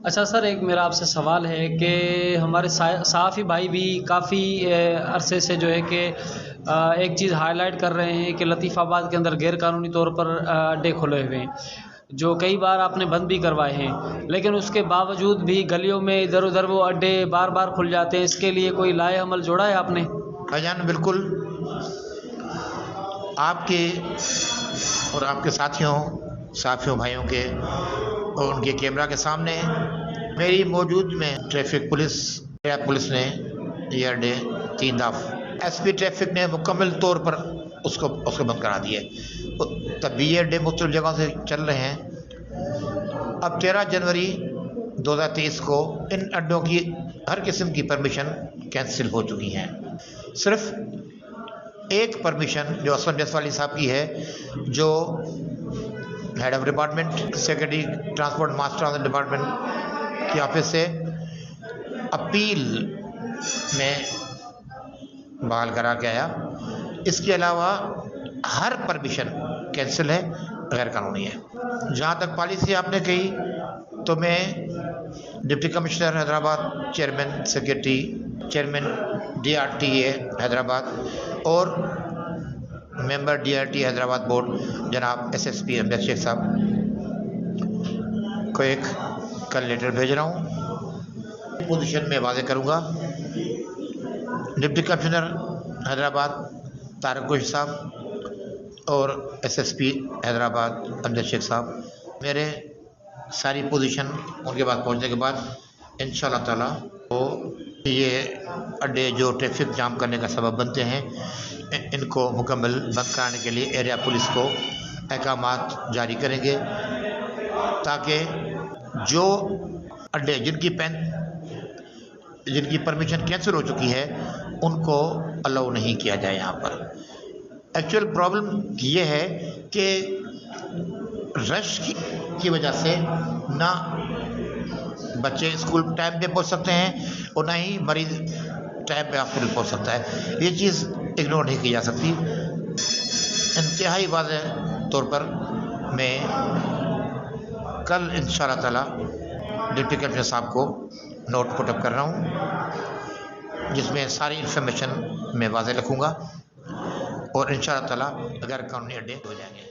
اچھا سر، ایک میرا آپ سے سوال ہے کہ ہمارے صحافی بھائی بھی کافی عرصے سے جو ہے کہ ایک چیز ہائی لائٹ کر رہے ہیں کہ لطیف آباد کے اندر غیر قانونی طور پر اڈے کھلے ہوئے ہیں، جو کئی بار آپ نے بند بھی کروائے ہیں، لیکن اس کے باوجود بھی گلیوں میں ادھر ادھر وہ اڈے بار بار کھل جاتے ہیں۔ اس کے لیے کوئی لائحہ عمل جوڑا ہے آپ نے؟ بھائی جان بالکل، آپ کے اور آپ کے صحافیوں بھائیوں کے اور ان کے کیمرہ کے سامنے میری موجود میں ٹریفک پولیس نے یہ اڈے 3 دفعہ ایس پی ٹریفک نے مکمل طور پر اس کو بند کرا دیا ہے۔ تب بھی یہ اڈے مختلف جگہوں سے چل رہے ہیں۔ اب 13 جنوری 2023 کو ان اڈوں کی ہر قسم کی پرمیشن کینسل ہو چکی ہیں۔ صرف ایک پرمیشن جو اسلم جسوالی صاحب کی ہے، جو head of department secretary transport master department کی آفس سے اپیل میں بحال کرا کے آیا۔ اس کے علاوہ ہر پرمیشن کینسل ہے، غیر قانونی ہے۔ جہاں تک پالیسی آپ نے کہی تو میں deputy commissioner Hyderabad, chairman secretary, chairman D R T A Hyderabad اور member D R T Hyderabad board جناب S S P Amjad Sheikh صاحب کو ایک کل لیٹر بھیج رہا ہوں۔ پوزیشن میں واضح کروں گا، ڈپٹی کمشنر حیدرآباد طارق گوش صاحب اور ایس ایس پی حیدرآباد امجد شیخ صاحب میرے ساری پوزیشن ان کے پاس پہنچنے کے بعد انشاءاللہ تعالیٰ وہ یہ اڈے جو ٹریفک جام کرنے کا سبب بنتے ہیں ان کو مکمل بند کرانے کے لیے ایریا پولیس کو احکامات جاری کریں گے، تاکہ جو اڈے جن کی پرمیشن کینسل ہو چکی ہے ان کو الاؤ نہیں کیا جائے۔ یہاں پر ایکچوئل پرابلم یہ ہے کہ رش کی وجہ سے نہ بچے اسکول ٹائم پہ پہنچ سکتے ہیں اور نہ ہی مریض ٹائم پہ ہاسپٹل پہنچ سکتا ہے۔ یہ چیز اگنور نہیں کی جا سکتی۔ انتہائی واضح طور پر میں کل انشاءاللہ تعالیٰ ڈپٹی کمشنر صاحب کو نوٹ پٹ اپ کر رہا ہوں، جس میں ساری انفارمیشن میں واضح رکھوں گا اور انشاءاللہ تعالیٰ غیر قانونی اڈے ہو جائیں گے۔